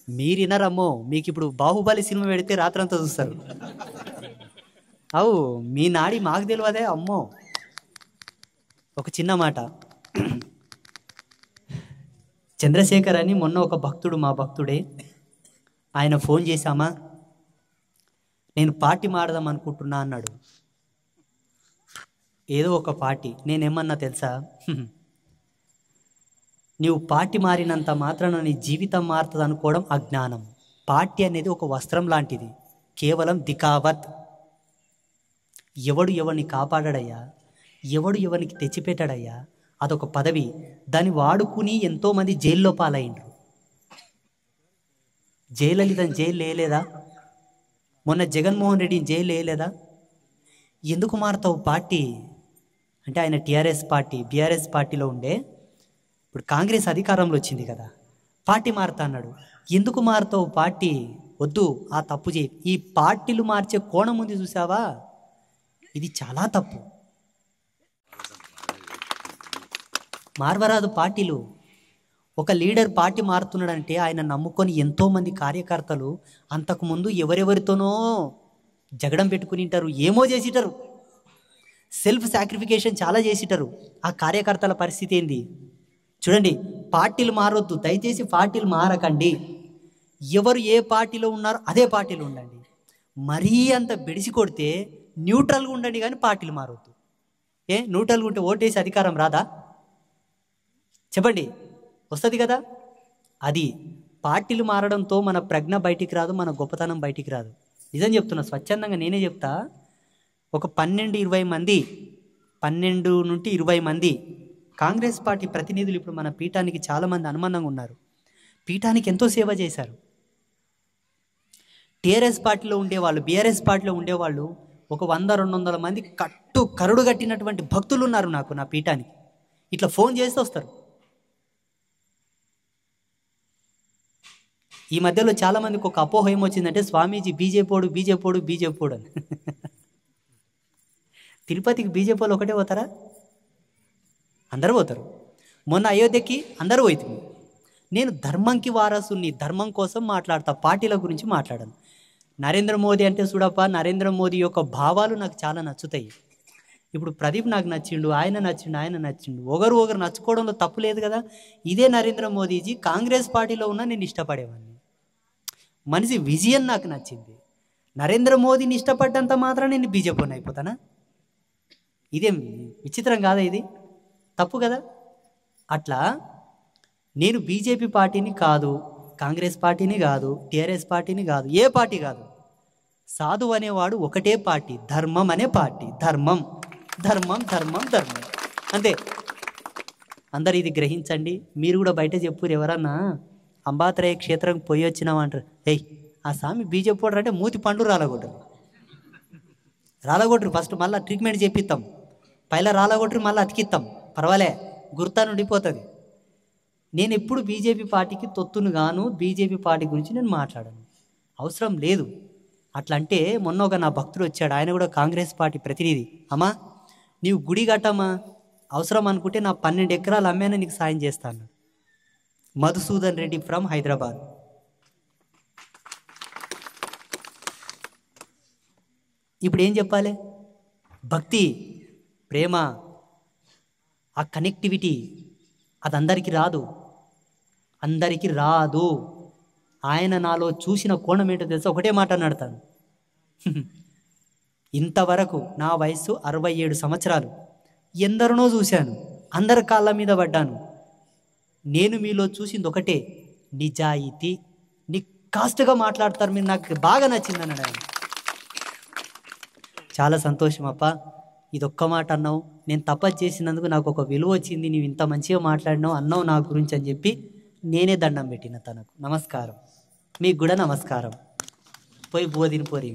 మీరు వినరమ్మో, మీకు ఇప్పుడు బాహుబలి సినిమా పెడితే రాత్రంతా చూస్తారు. అవు మీ నాడి మాకు తెలియదే అమ్మో. ఒక చిన్న మాట, చంద్రశేఖర్ అని మొన్న ఒక భక్తుడు, మా భక్తుడే, ఆయన ఫోన్ చేశామా నేను పార్టీ మారదాం అనుకుంటున్నా అన్నాడు. ఏదో ఒక పార్టీ. నేనేమన్నా తెలుసా, నీవు పార్టీ మారినంత మాత్రాన నీ జీవితం మారుతుంది అనుకోవడం అజ్ఞానం. పార్టీ అనేది ఒక వస్త్రం లాంటిది, కేవలం దికావత్. ఎవడు ఎవరిని కాపాడాడయ్యా, ఎవడు ఎవరికి తెచ్చిపెట్టాడయ్యా, అదొక పదవి. దాన్ని వాడుకుని ఎంతోమంది జైల్లో పాలయ్యిండ్రు. జయలలితని జైలు వేయలేదా? మొన్న జగన్మోహన్ రెడ్డిని జైలు వేయలేదా? ఎందుకు మారుతావు పార్టీ అంటే, ఆయన టీఆర్ఎస్ పార్టీ బీఆర్ఎస్ పార్టీలో ఉండే, ఇప్పుడు కాంగ్రెస్ అధికారంలో వచ్చింది కదా, పార్టీ మారుతా అన్నాడు. ఎందుకు మారుతావు పార్టీ? వద్దు, ఆ తప్పు చేయి. ఈ పార్టీలు మార్చే కోణం ఉంది చూసావా, ఇది చాలా తప్పు. మార్వరాదు పార్టీలు. ఒక లీడర్ పార్టీ మారుతున్నాడంటే ఆయన నమ్ముకొని ఎంతోమంది కార్యకర్తలు అంతకుముందు ఎవరెవరితోనో జగడం పెట్టుకుని ఉంటారు, ఏమో చేసిటారు, సెల్ఫ్ సాక్రిఫికేషన్ చాలా చేసిటారు. ఆ కార్యకర్తల పరిస్థితి ఏంది చూడండి. పార్టీలు మారొద్దు, దయచేసి పార్టీలు మారకండి. ఎవరు ఏ పార్టీలో ఉన్నారో అదే పార్టీలో ఉండండి. మరీ అంత బెడిసి కొడితే న్యూట్రల్గా ఉండండి, కానీ పార్టీలు మారొద్దు. న్యూట్రల్గా ఉంటే ఓటేసి అధికారం రాదా? చెప్పండి, వస్తుంది కదా. అది పార్టీలు మారడంతో మన ప్రజ్ఞ బయటికి రాదు, మన గొప్పతనం బయటికి రాదు. నిజం చెప్తున్నా, స్వచ్ఛందంగా నేనే చెప్తా. ఒక 12-20 మంది, 12 నుండి 20 మంది కాంగ్రెస్ పార్టీ ప్రతినిధులు ఇప్పుడు మన పీఠానికి చాలామంది అనుమానంగా ఉన్నారు. పీఠానికి ఎంతో సేవ చేశారు. టీఆర్ఎస్ పార్టీలో ఉండేవాళ్ళు, బీఆర్ఎస్ పార్టీలో ఉండేవాళ్ళు ఒక 100-200 మంది కరుడు కట్టినటువంటి భక్తులు ఉన్నారు నాకు, నా పీఠానికి. ఇట్లా ఫోన్ చేస్తే వస్తారు. ఈ మధ్యలో చాలామందికి ఒక అపోహ ఏమొచ్చిందంటే, స్వామీజీ బీజేపీడు అని. తిరుపతికి బీజేపీ వాళ్ళు ఒకటే పోతారా? అందరూ పోతారు. మొన్న అయోధ్యకి అందరూ పోతుంది. నేను ధర్మంకి వారసుని, ధర్మం కోసం మాట్లాడతా, పార్టీల గురించి మాట్లాడను. నరేంద్ర మోదీ అంటే చూడప్ప, నరేంద్ర మోదీ యొక్క భావాలు నాకు చాలా నచ్చుతాయి. ఇప్పుడు ప్రదీప్ నాకు నచ్చిండు, ఆయన నచ్చిండు. ఒకరు నచ్చుకోవడంలో తప్పు లేదు కదా. ఇదే నరేంద్ర మోదీజీ కాంగ్రెస్ పార్టీలో ఉన్నా నేను ఇష్టపడేవాడిని. మనిషి విజయం నాకు నచ్చింది. నరేంద్ర మోదీని ఇష్టపడ్డంత మాత్రం నేను బీజేపీని అయిపోతానా? ఇదేం విచిత్రం కాదా? ఇది తప్పు కదా. అట్లా నేను బీజేపీ పార్టీని కాదు, కాంగ్రెస్ పార్టీని కాదు, టీఆర్ఎస్ పార్టీని కాదు, ఏ పార్టీ కాదు. సాధువు అనేవాడు ఒకటే పార్టీ, ధర్మం అనే పార్టీ. ధర్మం ధర్మం ధర్మం ధర్మం అంతే. అందరు ఇది గ్రహించండి. మీరు కూడా బయట చెప్పురు, ఎవరన్నా అంబాత్రయ క్షేత్రం పోయి వచ్చినామంటారు, ఆ స్వామి బీజేపీ వాడు అంటే మూతి పండు రాలగొట్టరు ఫస్ట్, మళ్ళీ ట్రీట్మెంట్ చేపిస్తాం. పైలా రాలగొట్టరు, మళ్ళీ అతికిస్తాం, పర్వాలే, గుర్తా ఉండిపోతుంది. నేను ఎప్పుడు బీజేపీ పార్టీకి తొత్తును గాను, బీజేపీ పార్టీ గురించి నేను మాట్లాడను, అవసరం లేదు. అట్లా అంటే మొన్న ఒక నా భక్తుడు వచ్చాడు, ఆయన కూడా కాంగ్రెస్ పార్టీ ప్రతినిధి. అమ్మా నీవు గుడి కట్టమ్మా, అవసరం అనుకుంటే నా 12 ఎకరాలు అమ్మాను, నీకు సాయం చేస్తాను. మధుసూదన్ రెడ్డి ఫ్రమ్ హైదరాబాద్. ఇప్పుడు ఏం చెప్పాలి? భక్తి, ప్రేమ, ఆ కనెక్టివిటీ అది అందరికీ రాదు. ఆయన నాలో చూసిన కోణం ఏంటో తెలుసా? ఒకటే మాట అన్నాడతాను. ఇంతవరకు నా వయసు 67 సంవత్సరాలు, ఎందరినో చూశాను, అందరి కాళ్ళ మీద పడ్డాను. నేను మీలో చూసింది ఒకటే, నిజాయితీ. నికాస్ట్గా మాట్లాడతారు మీరు, నాకు బాగా నచ్చింది అన్నాడు ఆయన. చాలా సంతోషం అప్ప, ఇదొక్క మాట అన్నావు, నేను తపస్సు చేసినందుకు నాకు ఒక విలువ వచ్చింది, నీవు ఇంత మంచిగా మాట్లాడినావు అన్నావు నా గురించి అని చెప్పి నేనే దండం పెట్టిన తనకు. నమస్కారం, మీకు కూడా నమస్కారం. పోయి బోధిని పోరి.